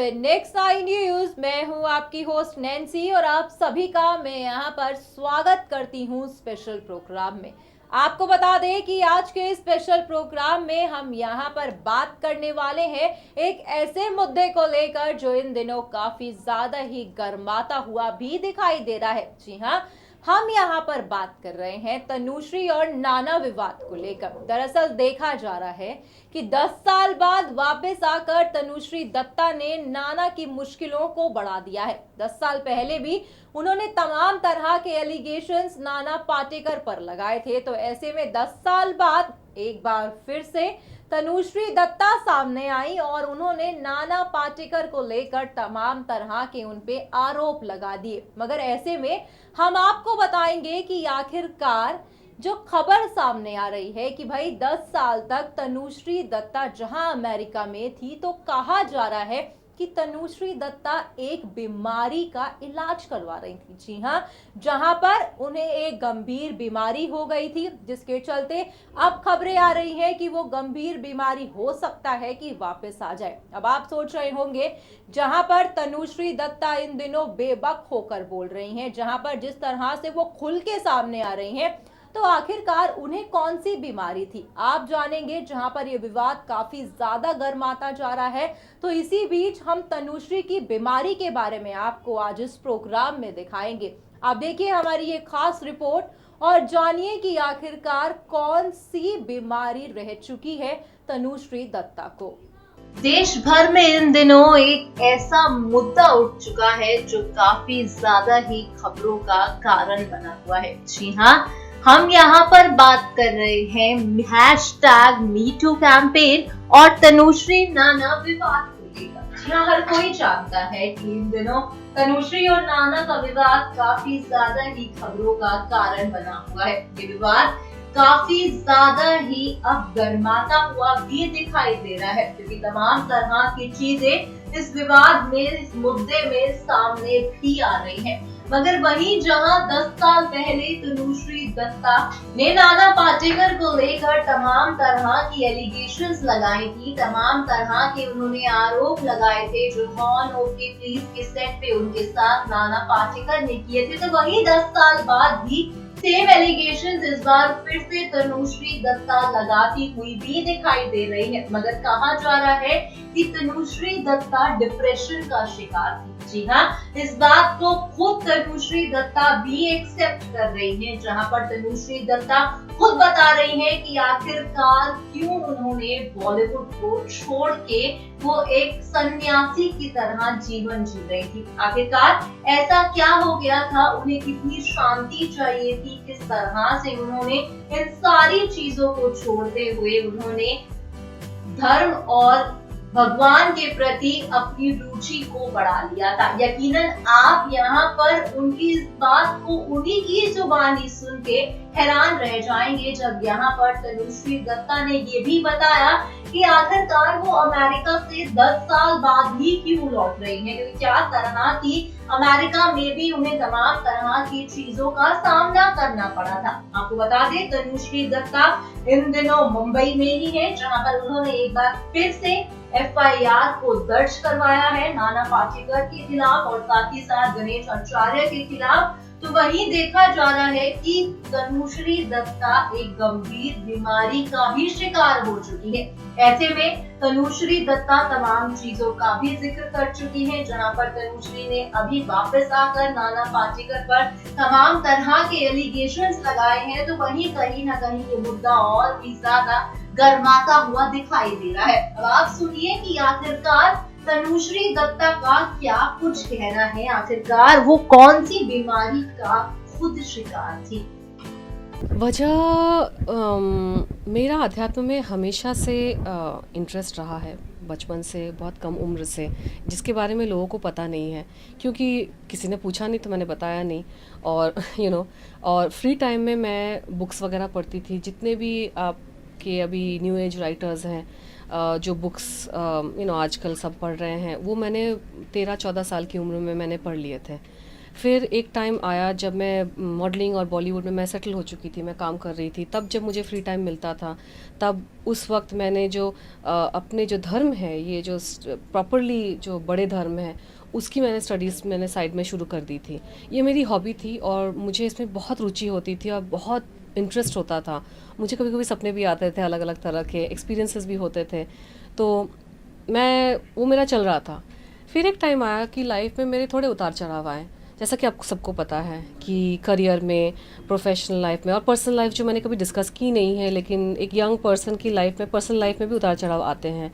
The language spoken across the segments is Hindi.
With next I news. मैं हूं आपकी होस्ट नैन्सी और आप सभी का मैं यहां पर स्वागत करती हूं स्पेशल प्रोग्राम में। आपको बता दें कि आज के स्पेशल प्रोग्राम में हम यहां पर बात करने वाले हैं एक ऐसे मुद्दे को लेकर जो इन दिनों काफी ज्यादा ही गर्माता हुआ भी दिखाई दे रहा है। जी हां, हम यहाँ पर बात कर रहे हैं तनुश्री और नाना विवाद को लेकर। दरअसल देखा जा रहा है कि 10 साल बाद वापस आकर तनुश्री दत्ता ने नाना की मुश्किलों को बढ़ा दिया है। 10 साल पहले भी उन्होंने तमाम तरह के एलिगेशंस नाना पाटेकर पर लगाए थे, तो ऐसे में 10 साल बाद एक बार फिर से तनुश्री दत्ता सामने आई और उन्होंने नाना पाटेकर को लेकर तमाम तरह के उन पे आरोप लगा दिए। मगर ऐसे में हम आपको बताएंगे कि आखिरकार जो खबर सामने आ रही है कि भाई 10 साल तक तनुश्री दत्ता जहां अमेरिका में थी, तो कहा जा रहा है कि तनुश्री दत्ता एक बीमारी का इलाज करवा रही थी। जी हां, जहां पर उन्हें एक गंभीर बीमारी हो गई थी, जिसके चलते अब खबरें आ रही हैं कि वो गंभीर बीमारी हो सकता है कि वापस आ जाए। अब आप सोच रहे होंगे, जहां पर तनुश्री दत्ता इन दिनों बेबक होकर बोल रही हैं, जहां पर जिस तरह से वो खुल के सामने आ रही हैं, तो आखिरकार उन्हें कौन सी बीमारी थी, आप जानेंगे। जहां पर यह विवाद काफी ज्यादा गर्माता जा रहा है, तो इसी बीच हम तनुश्री की बीमारी के बारे में आपको आज इस प्रोग्राम में दिखाएंगे। आप देखिए हमारी ये खास रिपोर्ट और जानिए कि आखिरकार कौन सी बीमारी रह चुकी है तनुश्री दत्ता को। देश भर में इन दिनों एक ऐसा मुद्दा उठ चुका है जो काफी ज्यादा ही खबरों का कारण बना हुआ है। जी हाँ, हम यहाँ पर बात कर रहे हैं #MeToo कैंपेन और तनुश्री नाना विवाद को लेकर। जी हाँ, हर कोई जानता है कि इन दिनों तनुश्री और नाना का विवाद काफी ज्यादा ही खबरों का कारण बना हुआ है। ये विवाद काफी ज्यादा ही अब गर्माता हुआ भी दिखाई दे रहा है, क्योंकि तमाम तरह की चीजें इस विवाद में, इस मुद्दे में सामने भी आ रही हैं। मगर वहीं जहां 10 साल पहले तनुश्री दत्ता ने नाना पाटेकर को लेकर तमाम तरह की एलिगेशंस लगाई थी, तमाम तरह के उन्होंने आरोप लगाए थे जो हॉर्न ओके प्लीज के सेट पे उनके साथ नाना पाटेकर ने किए थे, तो वहीं 10 साल बाद भी सेम एलिगेशंस इस बार फिर से तनुश्री दत्ता लगाती हुई भी दिखाई दे रही है। मगर कहा जा रहा है कि तनुश्री दत्ता डिप्रेशन का शिकार थी। जी हाँ, इस बात को खुद तनुश्री दत्ता भी एक्सेप्ट कर रही है, जहां पर तनुश्री दत्ता खुद बता रही है कि आखिरकार क्यों उन्होंने बॉलीवुड को छोड़ के वो एक सन्यासी की तरह जीवन जी रही थी। आखिरकार ऐसा क्या हो गया था, उन्हें कितनी शांति चाहिए थी, किस तरह से उन्होंने इन सारी चीजों को छोड़ते हुए उन्होंने धर्म और भगवान के प्रति अपनी रुचि को बढ़ा लिया था। यकीनन आप यहाँ पर उनकी इस बात को उन्हीं की जुबानी सुन के हैरान रह जाएंगे, जब यहाँ पर तनुश्री दत्ता ने ये भी बताया कि आखिरकार वो अमेरिका से 10 साल बाद ही क्यों लौट रही है, क्योंकि क्या तरह की अमेरिका में भी उन्हें तमाम तरह की चीजों का सामना करना पड़ा था। आपको बता दें, तनुश्री दत्ता इन दिनों मुंबई में ही है, जहां पर उन्होंने एक बार फिर से FIR को दर्ज करवाया है नाना पाटेकर के खिलाफ और साथ ही साथ गणेश आचार्य के खिलाफ। तो वहीं देखा जा रहा है कि तनुश्री दत्ता एक गंभीर बीमारी का भी शिकार हो चुकी है। ऐसे में तनुश्री दत्ता तमाम चीजों का भी जिक्र कर चुकी है, जहां पर तनुश्री ने अभी वापस आकर नाना पाटेकर पर तमाम तरह के एलिगेशंस लगाए हैं, तो वहीं कहीं ना कहीं ये मुद्दा और भी ज्यादा गर्माता हुआ दिखाई दे रहा है। अब आप सुनिए कि आखिरकार तनुश्री दत्ता का क्या कुछ कहना है, आखिरकार वो कौन सी बीमारी का खुद शिकार थी। मेरा अध्यात्म में हमेशा से इंटरेस्ट रहा है, बचपन से, बहुत कम उम्र से, जिसके बारे में लोगों को पता नहीं है, क्योंकि किसी ने पूछा नहीं तो मैंने बताया नहीं। और और फ्री टाइम में मैं बुक्स वगैरह पढ़ती थी, जितने भी आपके अभी न्यू एज राइटर्स हैं, जो बुक्स आजकल सब पढ़ रहे हैं, वो मैंने 13-14 साल की उम्र में मैंने पढ़ लिए थे। फिर एक टाइम आया जब मैं मॉडलिंग और बॉलीवुड में मैं सेटल हो चुकी थी, मैं काम कर रही थी, तब जब मुझे फ्री टाइम मिलता था, तब उस वक्त मैंने जो अपने जो धर्म है, ये जो प्रॉपरली जो बड़े धर्म है, उसकी मैंने स्टडीज़ मैंने साइड में शुरू कर दी थी। ये मेरी हॉबी थी और मुझे इसमें बहुत रुचि होती थी और बहुत इंटरेस्ट होता था। मुझे कभी कभी सपने भी आते थे, अलग अलग तरह के एक्सपीरियंसेस भी होते थे, तो मैं वो मेरा चल रहा था। फिर एक टाइम आया कि लाइफ में मेरे थोड़े उतार चढ़ाव आए, जैसा कि आपको सबको पता है कि करियर में, प्रोफेशनल लाइफ में और पर्सनल लाइफ जो मैंने कभी डिस्कस की नहीं है, लेकिन एक यंग पर्सन की लाइफ में, पर्सनल लाइफ में भी उतार चढ़ाव आते हैं।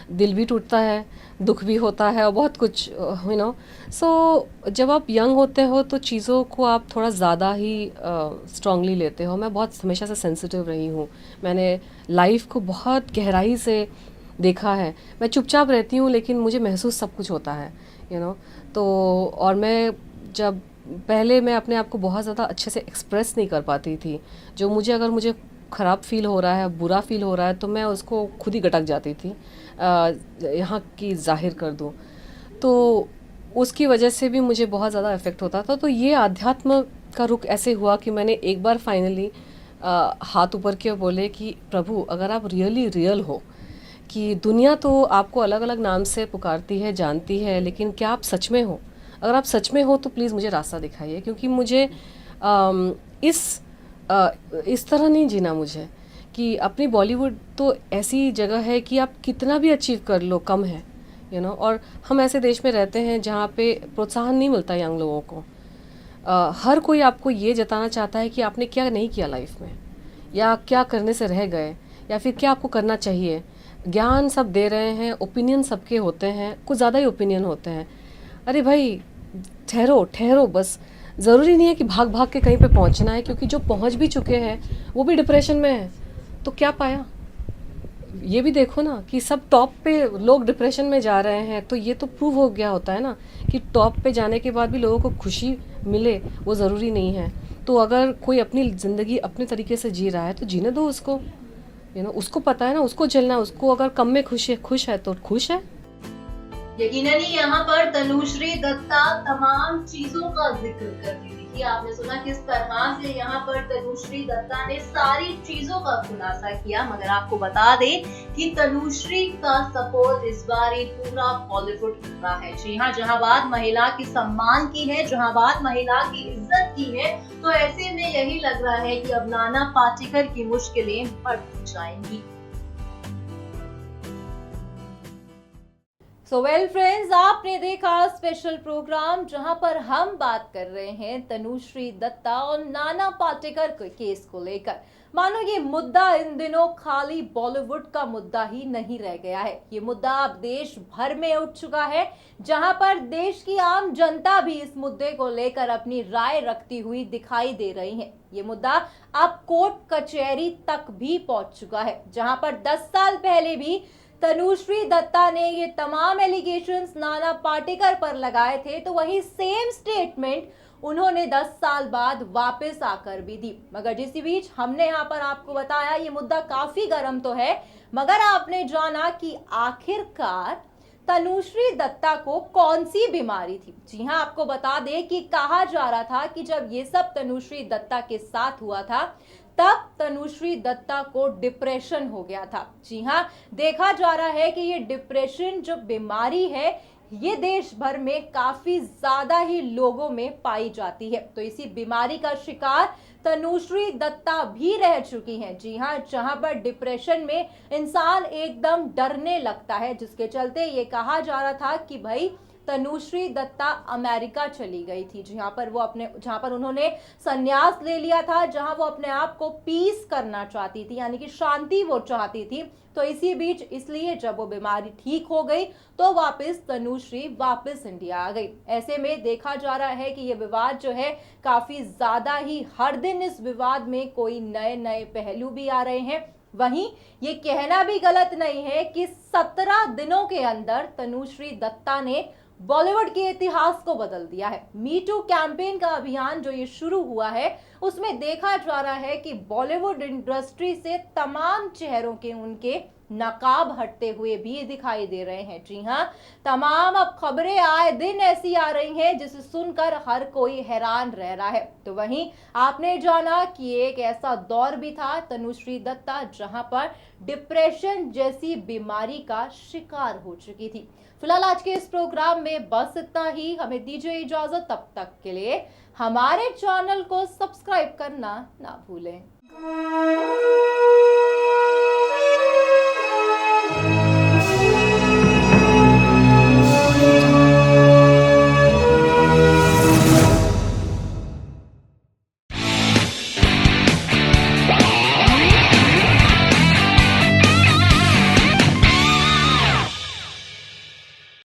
दिल भी टूटता है, दुख भी होता है और बहुत कुछ यू नो। सो जब आप यंग होते हो तो चीज़ों को आप थोड़ा ज़्यादा ही स्ट्रांगली लेते हो। मैं बहुत हमेशा से सेंसिटिव रही हूँ, मैंने लाइफ को बहुत गहराई से देखा है। मैं चुपचाप रहती हूँ लेकिन मुझे महसूस सब कुछ होता है, यू नो। तो और मैं जब पहले मैं अपने आप को बहुत ज़्यादा अच्छे से एक्सप्रेस नहीं कर पाती थी। जो मुझे, अगर मुझे ख़राब फील हो रहा है, बुरा फील हो रहा है, तो मैं उसको खुद ही गटक जाती थी, यहाँ की जाहिर कर दूँ। तो उसकी वजह से भी मुझे बहुत ज़्यादा इफ़ेक्ट होता था। तो ये आध्यात्म का रुख ऐसे हुआ कि मैंने एक बार फाइनली हाथ ऊपर किए और बोले कि प्रभु, अगर आप रियली रियल हो, कि दुनिया तो आपको अलग अलग नाम से पुकारती है, जानती है, लेकिन क्या आप सच में हो? अगर आप सच में हो तो प्लीज़ मुझे रास्ता दिखाइए, क्योंकि मुझे इस तरह नहीं जीना मुझे, कि अपनी बॉलीवुड तो ऐसी जगह है कि आप कितना भी अचीव कर लो कम है, यू नो। और हम ऐसे देश में रहते हैं जहाँ पे प्रोत्साहन नहीं मिलता यंग लोगों को। हर कोई आपको ये जताना चाहता है कि आपने क्या नहीं किया लाइफ में, या क्या करने से रह गए, या फिर क्या आपको करना चाहिए। ज्ञान सब दे रहे हैं, ओपिनियन सबके होते हैं, कुछ ज़्यादा ही ओपिनियन होते हैं। अरे भाई, ठहरो ठहरो, बस ज़रूरी नहीं है कि भाग भाग के कहीं पे पहुंचना है, क्योंकि जो पहुंच भी चुके हैं वो भी डिप्रेशन में है, तो क्या पाया। ये भी देखो ना कि सब टॉप पे लोग डिप्रेशन में जा रहे हैं, तो ये तो प्रूव हो गया होता है ना कि टॉप पे जाने के बाद भी लोगों को खुशी मिले वो ज़रूरी नहीं है। तो अगर कोई अपनी ज़िंदगी अपने तरीके से जी रहा है तो जीने दो उसको, यू नो। उसको पता है ना, उसको चलना, उसको अगर कम में खुश है तो खुश है। यकीनन ही यहाँ पर तनुश्री दत्ता तमाम चीजों का जिक्र करती थी। आपने सुना किस तरह से यहाँ पर तनुश्री दत्ता ने सारी चीजों का खुलासा किया। मगर आपको बता दें कि तनुश्री का सपोर्ट इस बार पूरा बॉलीवुड कर रहा है। जी हाँ, जहाँ बात महिला की सम्मान की है, जहाँ बात महिला की इज्जत की है, तो ऐसे में यही लग रहा है कि अब नाना पाटेकर की मुश्किलें बढ़ जाएंगी। सो वेल फ्रेंड्स, आपने देखा स्पेशल प्रोग्राम जहां पर हम बात कर रहे हैं तनुश्री दत्ता और नाना पाटेकर के केस को लेकर। मानो ये मुद्दा इन दिनों खाली बॉलीवुड का मुद्दा ही नहीं रह गया है, ये मुद्दा अब देश भर में उठ चुका है, जहां पर देश की आम जनता भी इस मुद्दे को लेकर अपनी राय रखती हुई दिखाई दे रही है। ये मुद्दा अब कोर्ट कचहरी तक भी पहुंच चुका है, जहां पर 10 साल पहले भी तनुश्री दत्ता ने ये तमाम एलिगेशंस नाना पाटेकर पर लगाए थे, तो वही सेम स्टेटमेंट उन्होंने 10 साल बाद वापस आकर भी दी। मगर जिस बीच हमने यहाँ पर आपको बताया ये मुद्दा काफी गर्म तो है, मगर आपने जाना कि आखिरकार तनुश्री दत्ता को कौन सी बीमारी थी। जी हाँ, आपको बता दें कि कहा जा रहा था कि जब ये सब तनुश्री दत्ता के साथ हुआ था तब तनुश्री दत्ता को डिप्रेशन हो गया था। जी हाँ, देखा जा रहा है कि ये डिप्रेशन जो बीमारी है ये देश भर में काफी ज्यादा ही लोगों में पाई जाती है। तो इसी बीमारी का शिकार तनुश्री दत्ता भी रह चुकी हैं। जी हाँ, जहां पर डिप्रेशन में इंसान एकदम डरने लगता है, जिसके चलते ये कहा जा रहा था कि भाई तनुश्री दत्ता अमेरिका चली गई थी, जहां पर उन्होंने संन्यास ले लिया था, जहां वो अपने आप को पीस करना चाहती थी, यानी कि शांति वो चाहती थी। तो इसी बीच इसलिए जब वो बीमारी ठीक हो गई तो तनुश्री वापस इंडिया आ गई। ऐसे में देखा जा रहा है कि ये विवाद जो है काफी ज्यादा ही, हर दिन इस विवाद में कोई नए नए पहलू भी आ रहे हैं। वहीं ये कहना भी गलत नहीं है कि 17 दिनों के अंदर तनुश्री दत्ता ने बॉलीवुड के इतिहास को बदल दिया है। मी टू कैंपेन का अभियान जो ये शुरू हुआ है उसमें देखा जा रहा है कि बॉलीवुड इंडस्ट्री से तमाम चेहरों के उनके नकाब हटते हुए भी दिखाई दे रहे हैं। जी हाँ, तमाम अब खबरें आए दिन ऐसी आ रही हैं जिसे सुनकर हर कोई हैरान रह रहा है। तो वहीं आपने जाना कि एक ऐसा दौर भी था तनुश्री दत्ता जहां पर डिप्रेशन जैसी बीमारी का शिकार हो चुकी थी। फिलहाल आज के इस प्रोग्राम में बस इतना ही। हमें दीजिए इजाजत, तब तक के लिए हमारे चैनल को सब्सक्राइब करना ना भूलें।